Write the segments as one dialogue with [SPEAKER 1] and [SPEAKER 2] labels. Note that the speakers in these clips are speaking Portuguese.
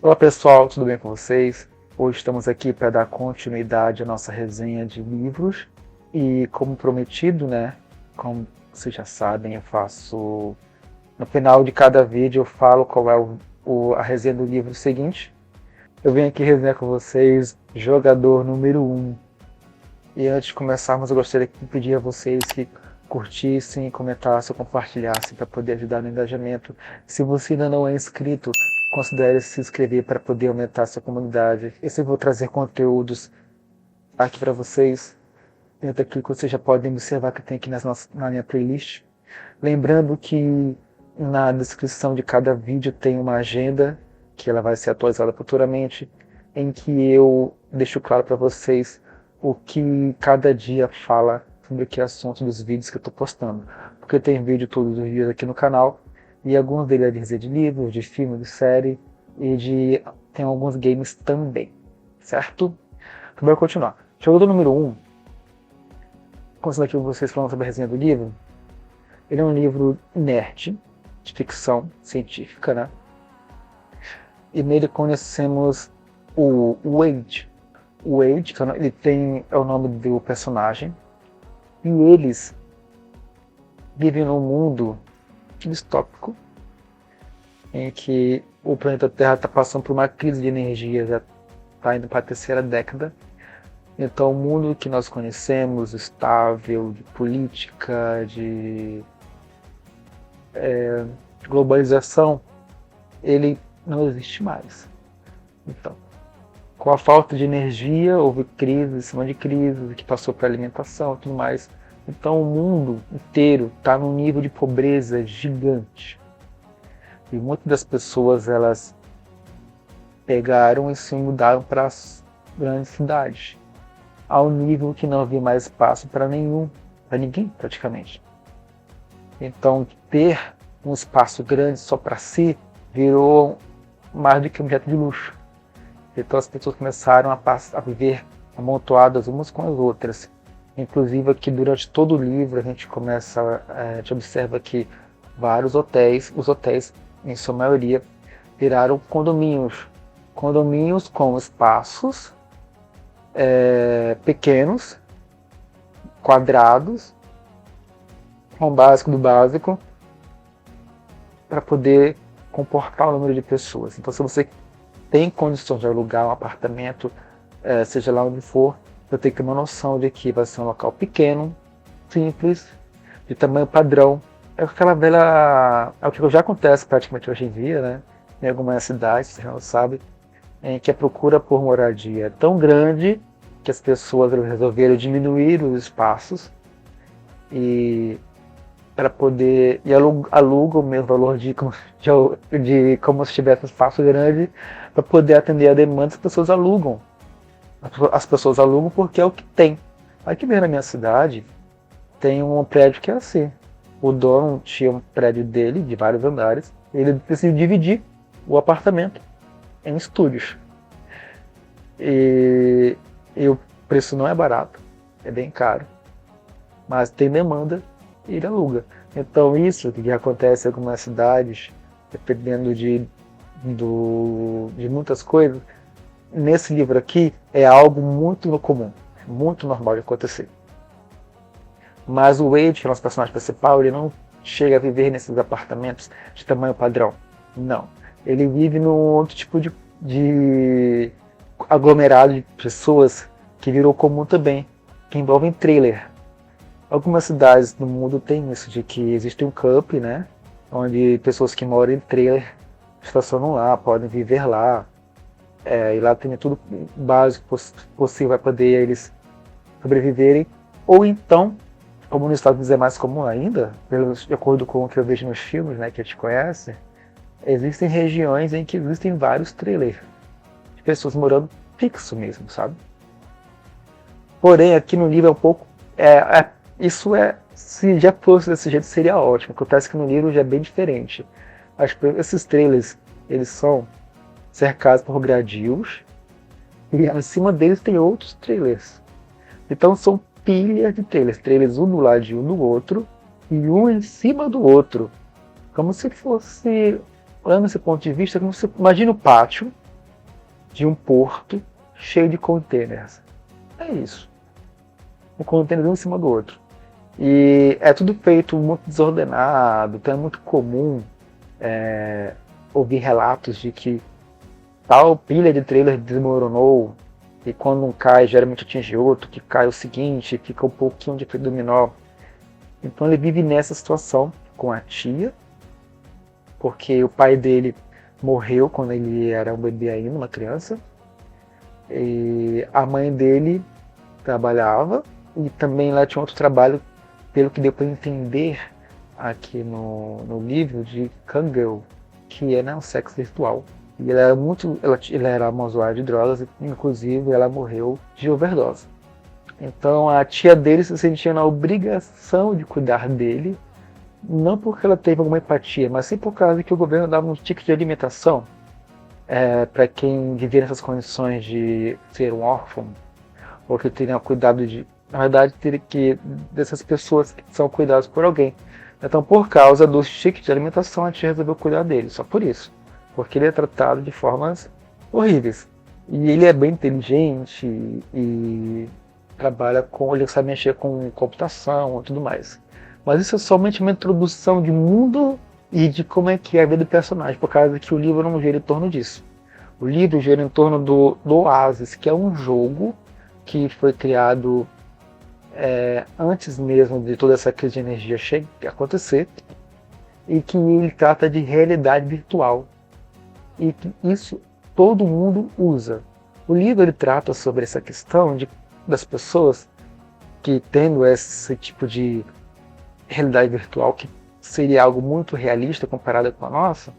[SPEAKER 1] Olá pessoal, tudo bem com vocês? Hoje estamos aqui para dar continuidade à nossa resenha de livros e, como prometido, né, como vocês já sabem, eu faço no final de cada vídeo eu falo qual é a resenha do livro seguinte. Eu venho aqui resenhar com vocês Jogador número 1. E antes de começarmos, eu gostaria de pedir a vocês que curtissem, comentassem, compartilhassem para poder ajudar no engajamento. Se você ainda não é inscrito, considere se inscrever para poder aumentar a sua comunidade. Eu sempre vou trazer conteúdos aqui para vocês. Dentro aqui que vocês já podem observar que tem aqui na minha playlist. Lembrando que na descrição de cada vídeo tem uma agenda, que ela vai ser atualizada futuramente, em que eu deixo claro para vocês o que cada dia fala sobre que assunto dos vídeos que eu estou postando. Porque tem vídeo todos os dias aqui no canal, e alguns deles é de resenha de livros, de filme, de série, e tem alguns games também, certo? Então vamos continuar. Jogador número 1, começando aqui com vocês falando sobre a resenha do livro. Ele é um livro nerd, de ficção científica, né? E nele conhecemos o Wade. O Wade, é o nome do personagem, e eles vivem num mundo distópico em que o planeta Terra está passando por uma crise de energia, já está indo para a terceira década. Então o mundo que nós conhecemos, estável, de política, de globalização, ele não existe mais. Então, com a falta de energia, houve crise em cima de crise, que passou para alimentação e tudo mais. Então o mundo inteiro está num nível de pobreza gigante. E muitas das pessoas, elas pegaram e se mudaram para as grandes cidades, ao nível que não havia mais espaço para ninguém praticamente. Então ter um espaço grande só para si virou mais do que um objeto de luxo. Então as pessoas começaram a viver amontoadas umas com as outras. Inclusive aqui durante todo o livro a gente observa que vários hotéis, os hotéis em sua maioria, viraram condomínios. Condomínios com espaços pequenos, quadrados, com o básico do básico, para poder comportar o número de pessoas. Então se você tem condições de alugar um apartamento, seja lá onde for, você tem que ter uma noção de que vai ser um local pequeno, simples, de tamanho padrão. É aquela velha. É o que já acontece praticamente hoje em dia, né? Em algumas cidades, você não sabe, em que a procura por moradia é tão grande que as pessoas resolveram diminuir os espaços e para poder. E alugam o mesmo valor de como se tivesse um espaço grande para poder atender a demanda. As pessoas alugam. As pessoas alugam porque é o que tem. Aqui mesmo na minha cidade tem um prédio que é assim. O dono tinha um prédio dele, de vários andares, e ele decidiu dividir o apartamento em estúdios. E o preço não é barato, é bem caro, mas tem demanda e ele aluga. Então isso que acontece em algumas cidades, dependendo de muitas coisas, nesse livro aqui é algo muito comum, muito normal de acontecer. Mas o Wade, que é o nosso personagem principal, ele não chega a viver nesses apartamentos de tamanho padrão. Não. Ele vive num outro tipo de aglomerado de pessoas que virou comum também, que envolvem trailer. Algumas cidades do mundo têm isso, de que existe um camp, né, onde pessoas que moram em trailer estacionam lá, podem viver lá. E lá tem tudo básico possível para poder eles sobreviverem. Ou então, como nos Estados Unidos é mais comum ainda, de acordo com o que eu vejo nos filmes, né, que a gente conhece, existem regiões em que existem vários trailers de pessoas morando fixo mesmo, sabe? Porém, aqui no livro é um pouco... se já fosse desse jeito seria ótimo. Acontece que no livro já é bem diferente. Acho que esses trailers, eles são cercados por gradios, e acima deles tem outros trailers. Então são pilhas de trailers um do lado de um do outro, e um em cima do outro. Como se fosse, olhando esse ponto de vista, como se imagina o pátio, de um porto cheio de containers. É isso. Um container um em cima do outro. E é tudo feito muito desordenado, então é muito comum ouvir relatos de que tal pilha de trailer desmoronou e quando um cai, geralmente atinge outro, que cai o seguinte, fica um pouquinho de efeito dominó. Então ele vive nessa situação com a tia, porque o pai dele morreu quando ele era um bebê ainda, uma criança. E a mãe dele trabalhava e também lá tinha outro trabalho, pelo que deu para entender aqui no livro, de Kangirl, que é um sexo virtual. E ela era uma usuária de drogas, inclusive ela morreu de overdose. Então a tia dele se sentia na obrigação de cuidar dele, não porque ela teve alguma empatia, mas sim por causa que o governo dava um ticket de alimentação para quem vivia nessas condições de ser um órfão, ou que teria cuidado de... Na verdade, teria que dessas pessoas que são cuidadas por alguém. Então, por causa dos tickets de alimentação, a tia resolveu cuidar dele, só por isso. Porque ele é tratado de formas horríveis. E ele é bem inteligente e ele sabe mexer com computação e tudo mais. Mas isso é somente uma introdução de mundo e de como é que é a vida do personagem, por causa que o livro não gira em torno disso. O livro gira em torno do Oasis, que é um jogo que foi criado antes mesmo de toda essa crise de energia acontecer, e que ele trata de realidade virtual. E que isso todo mundo usa. O livro ele trata sobre essa questão das pessoas que, tendo esse tipo de realidade virtual, que seria algo muito realista comparado com a nossa,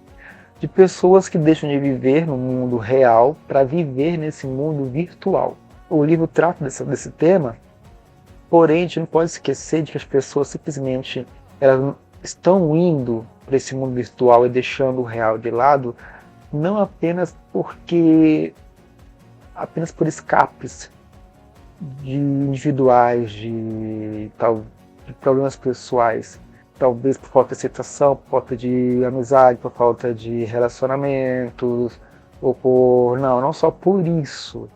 [SPEAKER 1] de pessoas que deixam de viver no mundo real para viver nesse mundo virtual. O livro trata desse tema, porém a gente não pode esquecer de que as pessoas simplesmente elas estão indo para esse mundo virtual e deixando o real de lado, não apenas por escapes individuais, de problemas pessoais, talvez por falta de aceitação, por falta de amizade, por falta de relacionamentos, ou não só por isso.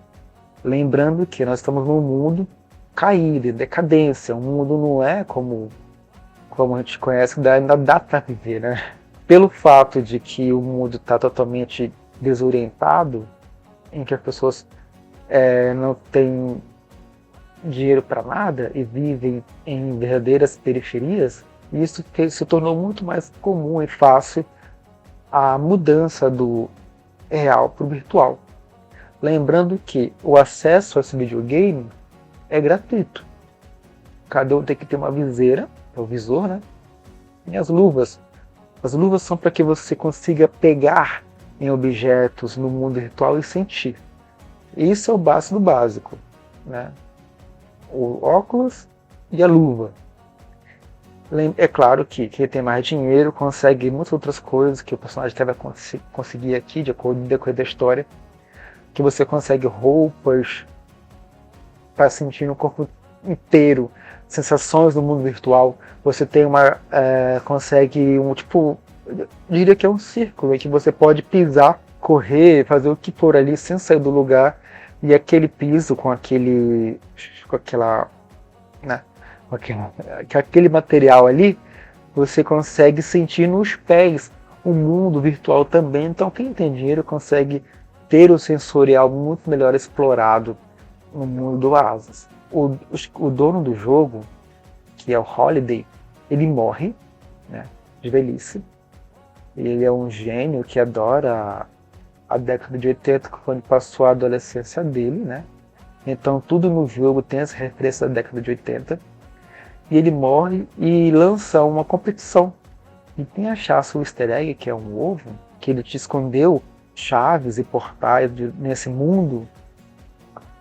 [SPEAKER 1] Lembrando que nós estamos num mundo caído, em decadência, o mundo não é como a gente conhece, ainda dá para viver, né? Pelo fato de que o mundo está totalmente desorientado, em que as pessoas não têm dinheiro para nada e vivem em verdadeiras periferias, isso se tornou muito mais comum e fácil a mudança do real para o virtual. Lembrando que o acesso a esse videogame é gratuito. Cada um tem que ter uma viseira, o visor, né? E as luvas. As luvas são para que você consiga pegar em objetos no mundo virtual e sentir. Isso é o básico do básico, né? O óculos e a luva. É claro que quem tem mais dinheiro consegue muitas outras coisas que o personagem vai conseguir aqui, de acordo com o decorrer da história, que você consegue roupas para sentir no corpo inteiro, sensações no mundo virtual. Você tem consegue eu diria que é um círculo em que você pode pisar, correr, fazer o que for ali sem sair do lugar, e aquele piso com aquele material ali, você consegue sentir nos pés o mundo virtual também. Então quem tem dinheiro consegue ter o sensorial muito melhor explorado no mundo do Oasis. O dono do jogo, que é o Holiday, ele morre, né, de velhice. Ele é um gênio que adora a década de 80, quando passou a adolescência dele, né? Então tudo no jogo tem essa referência da década de 80. E ele morre e lança uma competição. E quem achasse o easter egg, que é um ovo, que ele te escondeu chaves e portais nesse mundo,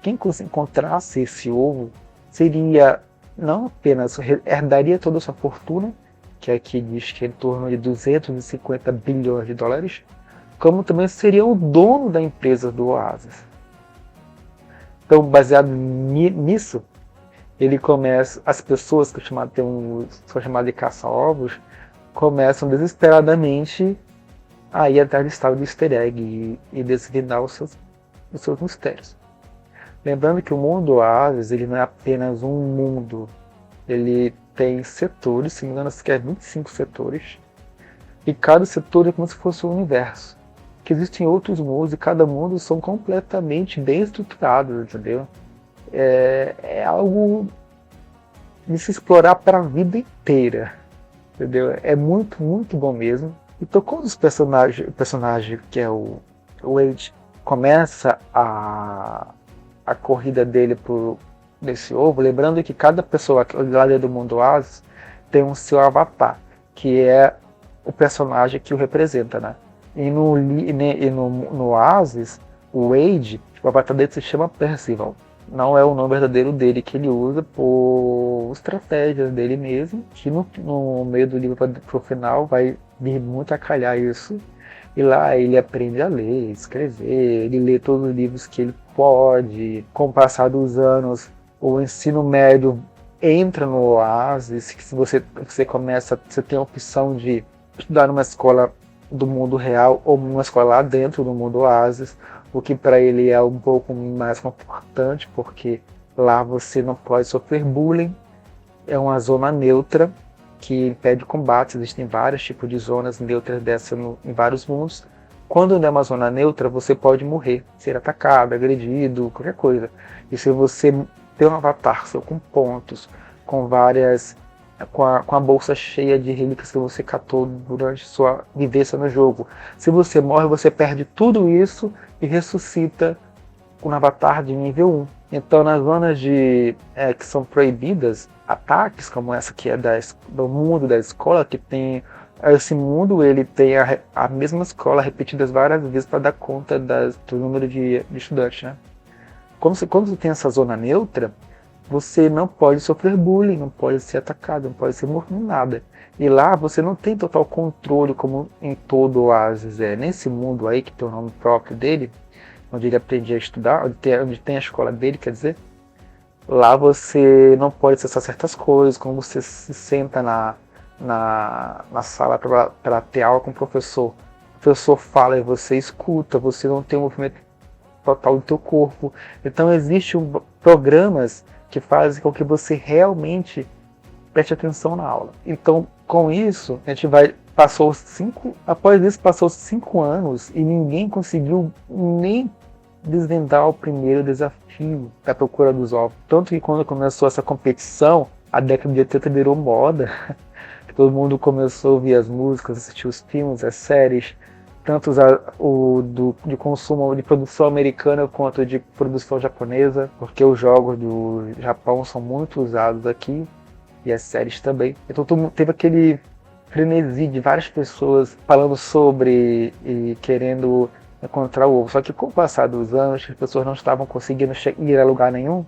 [SPEAKER 1] quem encontrasse esse ovo seria, não apenas herdaria toda a sua fortuna, que aqui diz que é em torno de 250 bilhões de dólares, como também seria o dono da empresa do Oasis. Então, baseado nisso, ele começa, as pessoas que são chamadas de caça-ovos, começam desesperadamente a ir atrás do estado do easter egg e desvendar os seus dos seus mistérios. Lembrando que o mundo Oasis, ele não é apenas um mundo, ele tem setores, se não me engano, acho que é 25 setores, e cada setor é como se fosse um universo. Que existem outros mundos e cada mundo são completamente bem estruturados, entendeu? É algo de se explorar para a vida inteira, entendeu? É muito, muito bom mesmo. E tocou nos personagens, o personagem que é o Wade, começa a corrida dele nesse ovo, lembrando que cada pessoa lá dentro do mundo Oasis tem um seu avatar, que é o personagem que o representa, né? E no Oasis, o Wade, o avatar dele se chama Percival. Não é o nome verdadeiro dele que ele usa por estratégias dele mesmo, que no meio do livro pro final vai vir muito a calhar isso. E lá ele aprende a ler, escrever, ele lê todos os livros que ele pode. Com o passar dos anos, o ensino médio entra no Oasis, que se você começa, você tem a opção de estudar numa escola do mundo real ou numa escola lá dentro do mundo Oasis, o que para ele é um pouco mais confortante, porque lá você não pode sofrer bullying, é uma zona neutra que impede combate, existem vários tipos de zonas neutras dessa em vários mundos. Quando não é uma zona neutra, você pode morrer, ser atacado, agredido, qualquer coisa. E se você tem um avatar seu com pontos, com a bolsa cheia de relíquias que você catou durante sua vivência no jogo, se você morre, você perde tudo isso e ressuscita um avatar de nível 1. Então, nas zonas que são proibidas, ataques como essa que é do mundo da escola, que tem esse mundo, ele tem a mesma escola repetidas várias vezes para dar conta do número de estudantes, né? Quando você tem essa zona neutra, você não pode sofrer bullying, não pode ser atacado, não pode ser morto, nada. E lá você não tem total controle como em todo o Oasis é. Nesse mundo aí, que tem o nome próprio dele, onde ele aprendia a estudar, onde tem a escola dele, quer dizer, lá você não pode acessar certas coisas, como você se senta na sala para ter aula com o professor. O professor fala e você escuta, você não tem um movimento total do teu corpo. Então existem programas que fazem com que você realmente preste atenção na aula. Então, com isso, a gente após isso passou 5 anos e ninguém conseguiu nem desvendar o primeiro desafio da procura dos ovos. Tanto que quando começou essa competição, a década de 80 virou moda. Todo mundo começou a ouvir as músicas, assistir os filmes, as séries, tanto de consumo de produção americana quanto de produção japonesa, porque os jogos do Japão são muito usados aqui e as séries também. Então teve aquele frenesi de várias pessoas falando sobre e querendo encontrar o ovo. Só que com o passar dos anos, as pessoas não estavam conseguindo ir a lugar nenhum,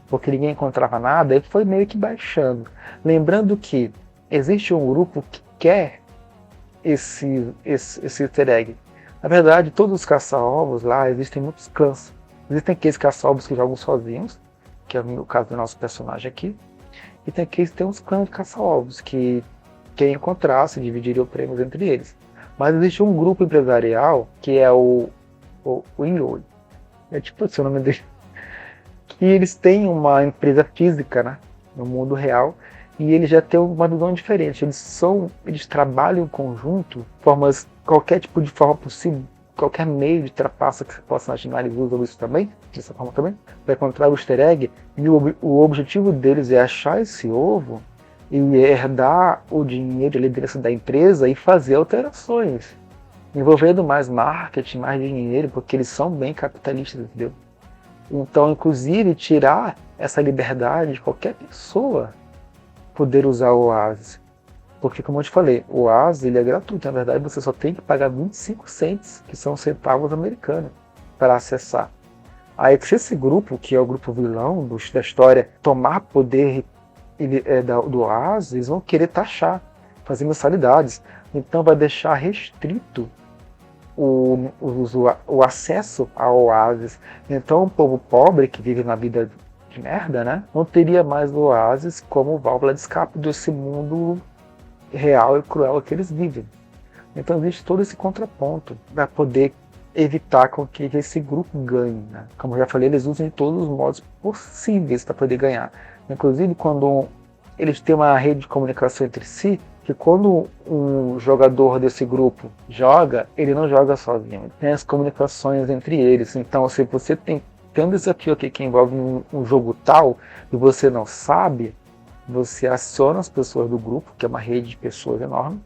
[SPEAKER 1] porque ninguém encontrava nada, e foi meio que baixando. Lembrando que existe um grupo que quer esse easter egg. Na verdade, todos os caça-ovos lá, existem muitos clãs. Existem aqueles caça-ovos que jogam sozinhos, que é o caso do nosso personagem aqui, e tem aqueles que tem uns clãs de caça-ovos, que quem encontrasse dividiria os prêmios entre eles. Mas existe um grupo empresarial, que é o Inroad. É tipo esse o nome dele. Que eles têm uma empresa física, né, no mundo real, e eles já têm uma visão diferente. Eles trabalham em conjunto, qualquer tipo de forma possível, qualquer meio de trapaça que você possa imaginar, eles usam isso também, dessa forma também, para encontrar o easter egg. E o objetivo deles é achar esse ovo e herdar o dinheiro e a liderança da empresa e fazer alterações, envolvendo mais marketing, mais dinheiro, porque eles são bem capitalistas, entendeu? Então, inclusive, tirar essa liberdade de qualquer pessoa poder usar o Oasis. Porque, como eu te falei, o Oasis ele é gratuito. Na verdade, você só tem que pagar 25 cents, que são centavos americanos, para acessar. Aí, se esse grupo, que é o grupo vilão da história, tomar poder do Oasis, eles vão querer taxar, fazer mensalidades. Então, vai deixar restrito o acesso ao Oasis. Então, o povo pobre que vive na vida de merda, né, não teria mais o Oasis como válvula de escape desse mundo real e cruel que eles vivem. Então existe todo esse contraponto para poder evitar com que esse grupo ganhe, né? Como eu já falei, eles usam de todos os modos possíveis para poder ganhar. Inclusive, quando eles têm uma rede de comunicação entre si, que quando um jogador desse grupo joga, ele não joga sozinho. Tem as comunicações entre eles. Então, se você tem um desafio aqui que envolve um jogo tal e você não sabe, você aciona as pessoas do grupo, que é uma rede de pessoas enorme,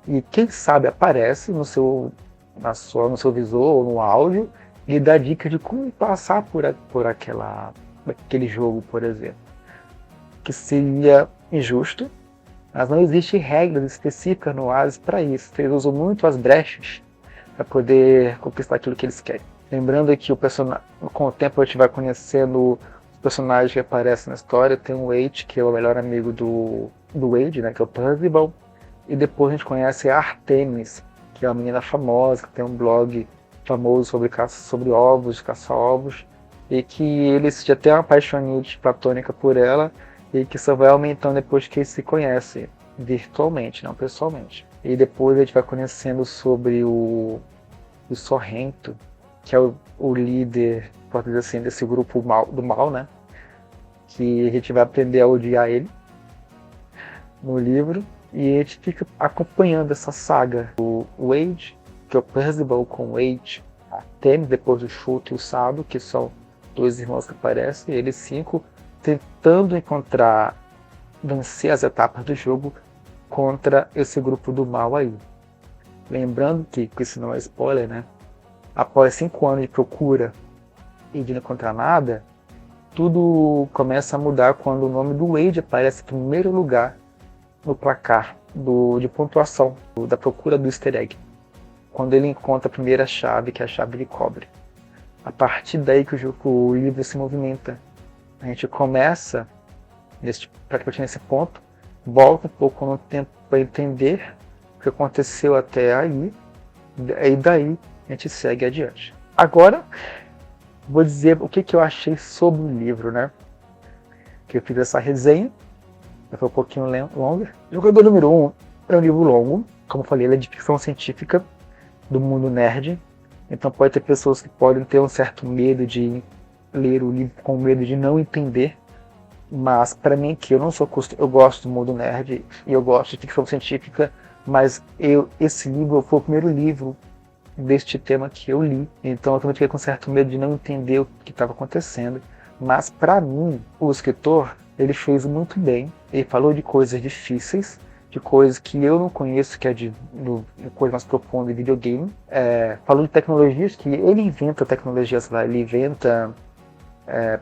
[SPEAKER 1] e quem sabe aparece no seu visor ou no áudio e dá dica de como passar por aquele jogo, por exemplo. Que seria injusto, mas não existe regras específicas no Oasis para isso. Eles usam muito as brechas para poder conquistar aquilo que eles querem. Lembrando que com o tempo a gente vai conhecendo os personagens que aparecem na história. Tem o Wade, que é o melhor amigo do Wade, né, que é o Percival. E depois a gente conhece a Artemis, que é uma menina famosa, que tem um blog famoso sobre ovos, caça-ovos, e que eles já têm uma paixão platônica por ela, e que só vai aumentando depois que eles se conhecem, virtualmente, não pessoalmente. E depois a gente vai conhecendo sobre o Sorrento, que é o líder, pode dizer assim, desse grupo do mal, né? Que a gente vai aprender a odiar ele no livro. E a gente fica acompanhando essa saga. O Wade, que é o Percival com o Wade, a Temi, depois do Chute e o Sado, que são dois irmãos que aparecem, e eles 5 tentando vencer as etapas do jogo contra esse grupo do mal aí. Lembrando que isso não é spoiler, né? Após 5 anos de procura e de não encontrar nada, tudo começa a mudar quando o nome do Wade aparece em primeiro lugar no placar de pontuação da procura do easter egg, quando ele encontra a primeira chave, que é a chave de cobre. A partir daí que o livro se movimenta. A gente começa praticamente nesse ponto, volta um pouco no tempo para entender o que aconteceu até aí, e daí a gente segue adiante. Agora, vou dizer o que eu achei sobre o livro, né? Que eu fiz essa resenha, foi um pouquinho longa. Jogador número 1 é um livro longo, como eu falei, ele é de ficção científica do mundo nerd, então pode ter pessoas que podem ter um certo medo de ler o livro com medo de não entender, mas para mim que eu não sou eu gosto do mundo nerd e eu gosto de ficção científica, mas esse livro foi o primeiro livro deste tema que eu li, então eu também fiquei com certo medo de não entender o que estava acontecendo, mas para mim o escritor ele fez muito bem, ele falou de coisas difíceis, de coisas que eu não conheço, que é de coisa mais profunda de videogame, falou de tecnologias que ele inventa tecnologias lá, ele inventa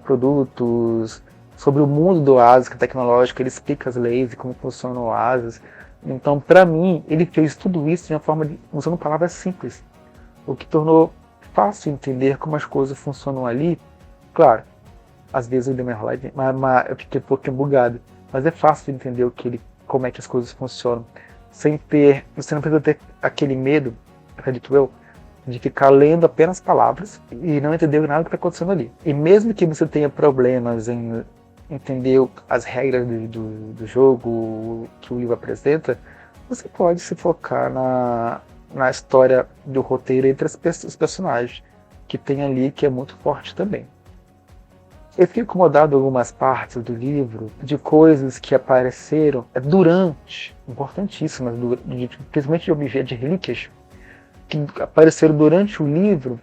[SPEAKER 1] produtos, sobre o mundo do Oasis, que é tecnológico, ele explica as leis e como funciona o Oasis. Então, para mim, ele fez tudo isso de uma forma usando palavras simples, o que tornou fácil entender como as coisas funcionam ali. Claro, às vezes eu dei uma enrolada, mas eu fiquei um pouquinho bugado, mas é fácil de entender como é que as coisas funcionam, você não precisa ter aquele medo, acredito eu, de ficar lendo apenas palavras e não entender nada do que está acontecendo ali. E mesmo que você tenha problemas em entender as regras do jogo que o livro apresenta, você pode se focar na história do roteiro entre os personagens, que tem ali, que é muito forte também. Eu fiquei incomodado em algumas partes do livro de coisas que apareceram durante, importantíssimas, principalmente de objetos de relíquias, que apareceram durante o livro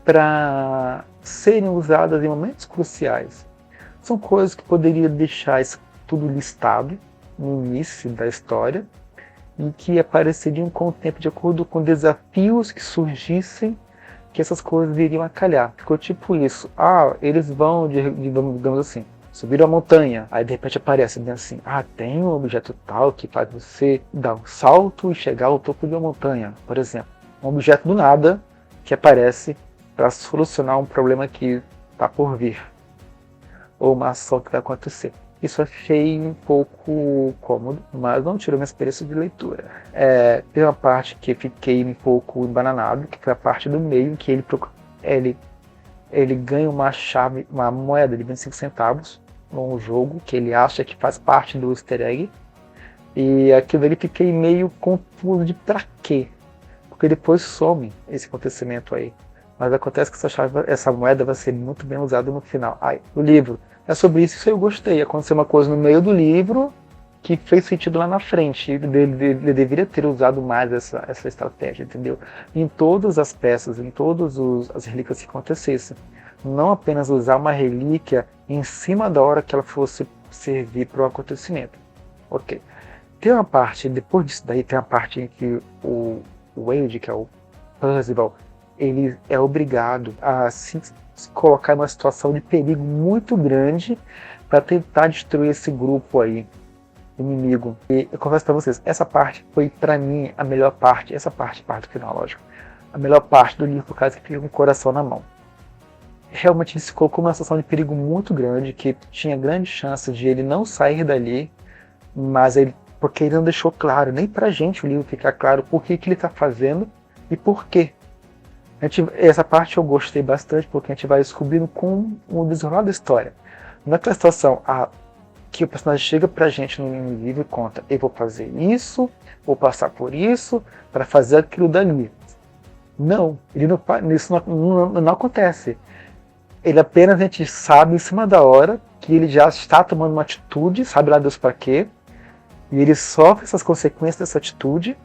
[SPEAKER 1] para serem usadas em momentos cruciais. São coisas que poderiam deixar isso tudo listado no início da história e que apareceriam com o tempo de acordo com desafios que surgissem, que essas coisas viriam a calhar. Ficou tipo isso. Eles vão, digamos assim, subiram a montanha, aí de repente aparece assim, tem um objeto tal que faz você dar um salto e chegar ao topo de uma montanha, por exemplo. Um objeto do nada que aparece para solucionar um problema que está por vir, ou uma ação que vai acontecer. Isso achei um pouco cômodo, mas não tirou minha experiência de leitura. Tem uma parte que fiquei um pouco embananado, que foi a parte do meio, que ele ganha uma moeda de 25 centavos num jogo, que ele acha que faz parte do easter egg, e aquilo ali fiquei meio confuso de pra quê. porque depois some esse acontecimento aí. Mas acontece que essa moeda vai ser muito bem usada no final. O livro é sobre isso eu gostei. Aconteceu uma coisa no meio do livro que fez sentido lá na frente. Ele deveria ter usado mais essa estratégia, entendeu? Em todas as peças, em todas as relíquias que acontecessem. Não apenas usar uma relíquia em cima da hora que ela fosse servir para o acontecimento. Ok. Tem uma parte, depois disso daí, tem uma parte em que o Wade, que é o Percival, ele é obrigado a se colocar numa situação de perigo muito grande para tentar destruir esse grupo aí, inimigo. E eu confesso para vocês, essa parte foi para mim a melhor parte, essa parte do final, lógico, a melhor parte do livro, por causa que fica com o coração na mão. Realmente ele se colocou numa situação de perigo muito grande, que tinha grande chance de ele não sair dali, mas porque ele não deixou claro, nem pra gente o livro ficar claro por que ele está fazendo e por quê. Essa parte eu gostei bastante, porque a gente vai descobrindo com o desenrolar da história. Naquela situação que o personagem chega pra gente no livro e conta: eu vou fazer isso, vou passar por isso, para fazer aquilo dali. Não, isso não acontece. Ele apenas, a gente sabe em cima da hora que ele já está tomando uma atitude, sabe lá Deus para quê, e ele sofre essas consequências dessa atitude.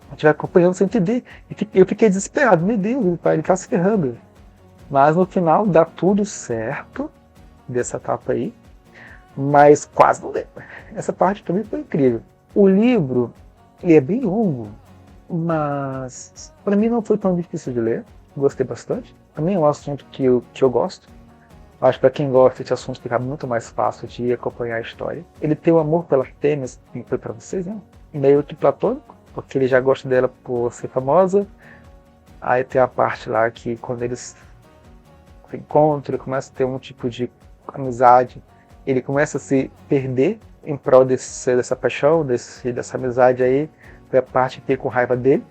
[SPEAKER 1] A gente vai acompanhando sem entender. Eu fiquei desesperado, meu Deus, ele está se ferrando. Mas no final dá tudo certo dessa etapa aí, mas quase não deu. Essa parte também foi incrível. O livro ele é bem longo, mas para mim não foi tão difícil de ler. Gostei bastante. Também é um assunto que eu gosto. Acho que para quem gosta desse assunto fica muito mais fácil de acompanhar a história. Ele tem um amor pela Artemis, que foi para vocês, né? Meio que platônico, porque ele já gosta dela por ser famosa. Aí tem a parte lá que quando eles se encontram, ele começa a ter um tipo de amizade. Ele começa a se perder em prol dessa paixão, dessa amizade aí. Foi a parte que fica com raiva dele.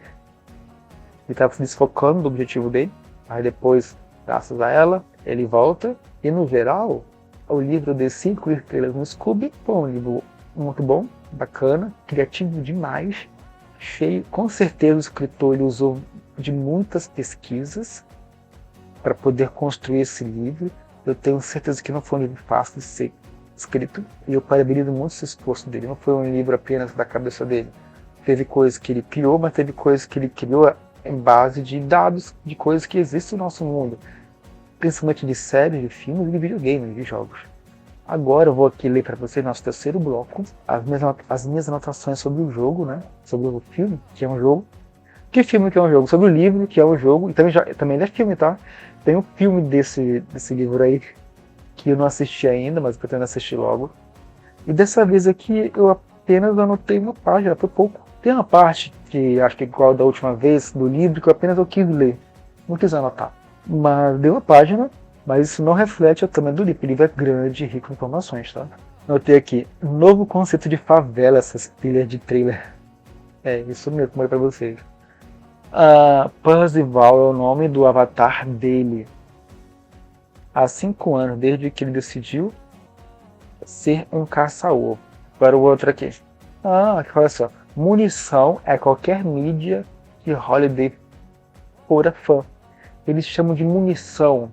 [SPEAKER 1] Ele estava se desfocando do objetivo dele. Aí depois, graças a ela, ele volta. E no geral, o livro de 5 estrelas no Scooby foi um livro muito bom, bacana, criativo demais. Cheio, com certeza o escritor ele usou de muitas pesquisas para poder construir esse livro. Eu tenho certeza que não foi um livro fácil de ser escrito. E eu parabenizo muito esse esforço dele. Não foi um livro apenas da cabeça dele. Teve coisas que ele criou, mas teve coisas que ele criou em base de dados, de coisas que existem no nosso mundo, principalmente de séries, de filmes, de videogames, de jogos. Agora eu vou aqui ler para vocês nosso terceiro bloco, as minhas anotações sobre o jogo, né? Sobre o filme, que é um jogo. Que filme que é um jogo? Sobre o livro, que é um jogo, e também é filme, tá? Tem um filme desse livro aí, que eu não assisti ainda, mas pretendo assistir logo. E dessa vez aqui eu apenas anotei uma página, foi pouco. Tem uma parte que acho que é igual da última vez do livro que eu quis ler, não quis anotar. Mas deu uma página, mas isso não reflete o tamanho do livro. O livro é grande e rico em informações, tá? Notei aqui, novo conceito de favela, essas pilhas de trailer. É, isso mesmo, como é pra vocês. Percival é o nome do avatar dele. Há 5 anos, desde que ele decidiu ser um caça-ovo. Para o outro aqui. Olha só. Munição é qualquer mídia que Holiday fora fã. Eles chamam de munição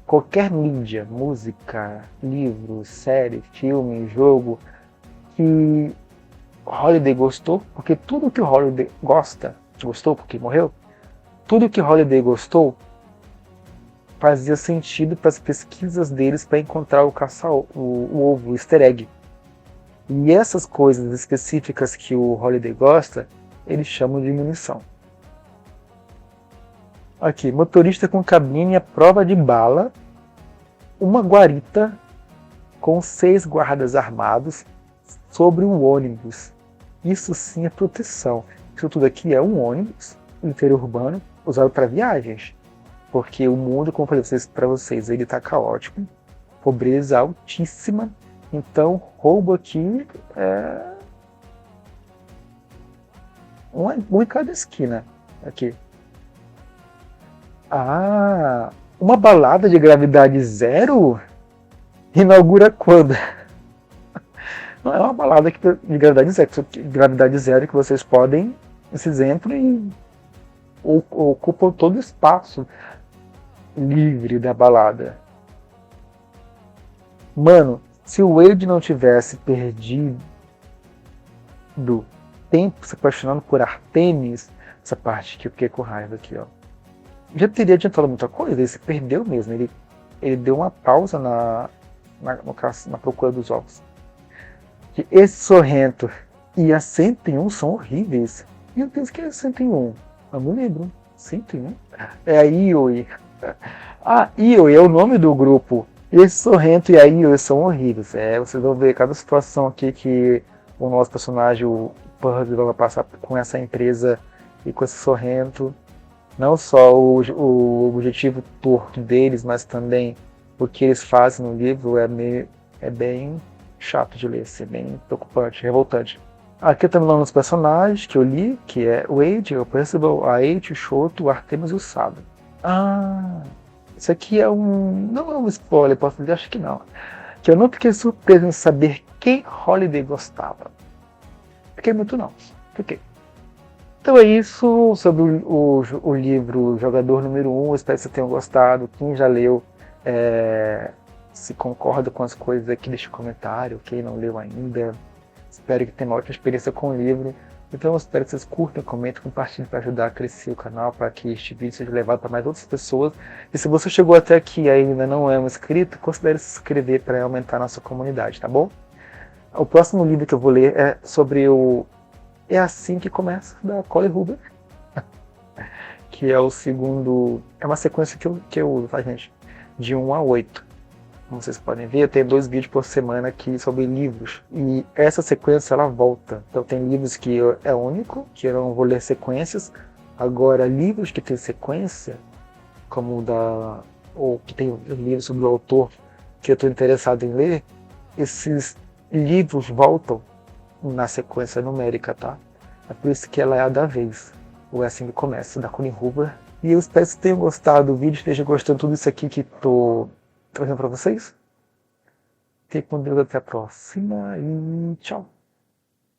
[SPEAKER 1] qualquer mídia, música, livro, série, filme, jogo, que Holiday gostou, porque tudo que Holiday gostou porque morreu, tudo que Holiday gostou fazia sentido para as pesquisas deles para encontrar o ovo, o easter egg. E essas coisas específicas que o Holiday gosta, eles chamam de munição. Aqui, motorista com cabine à prova de bala, uma guarita com 6 guardas armados sobre um ônibus. Isso sim é proteção. Isso tudo aqui é um ônibus interurbano usado para viagens. Porque o mundo, como eu falei para vocês, ele está caótico, pobreza altíssima. Então, roubo aqui é um em cada esquina. Aqui. Uma balada de gravidade zero? Inaugura quando? Não é uma balada de gravidade zero que vocês podem, esse exemplo, e ocupam todo o espaço livre da balada. Mano, se o Wade não tivesse perdido tempo se apaixonando por Artemis, essa parte que eu fiquei com raiva aqui, ó, já teria adiantado muita coisa, ele se perdeu mesmo, ele deu uma pausa na procura dos ovos. Que esse Sorrento e a 101 são horríveis. Meu Deus, que é a 101? Eu não lembro. 101? É a Ioi. Ah, Ioi é o nome do grupo. Esse Sorrento e a Ioi são horríveis. Vocês vão ver cada situação aqui que o nosso personagem, o Puzzle, vai passar com essa empresa e com esse Sorrento. Não só o objetivo torto deles, mas também o que eles fazem no livro é bem chato de ler, assim, bem preocupante, revoltante. Aqui eu também nome dos personagens que eu li, que é o Wade, o Percival, a Eight, o Shoto, o Artemis e o Sado. Ah, isso aqui não é um spoiler, posso dizer, acho que não. Que eu não fiquei surpreso em saber quem Holiday gostava. Fiquei muito não, fiquei. Então é isso sobre o livro Jogador Número 1. Espero que vocês tenham gostado. Quem já leu, se concorda com as coisas aqui, deixa um comentário. Quem não leu ainda, espero que tenha uma ótima experiência com o livro. Então eu espero que vocês curtam, comentem, compartilhem para ajudar a crescer o canal, para que este vídeo seja levado para mais outras pessoas. E se você chegou até aqui e ainda não é um inscrito, considere se inscrever para aumentar a nossa comunidade, tá bom? O próximo livro que eu vou ler é sobre É Assim Que Começa, da Colleen Hoover, que é o segundo. É uma sequência que eu uso, tá, gente? De 1 a 8. Como vocês podem ver, eu tenho 2 vídeos por semana aqui sobre livros. E essa sequência ela volta. Então tem livros que é único, que eu não vou ler sequências. Agora, livros que tem sequência, como ou que tem livros sobre o autor que eu estou interessado em ler, esses livros voltam na sequência numérica, tá? É por isso que ela é a da vez. Ou É Assim Que Começa, da Colleen Hoover. E eu espero que vocês tenham gostado do vídeo, estejam gostando de tudo isso aqui que tô trazendo para vocês. Fique com Deus, até a próxima e tchau!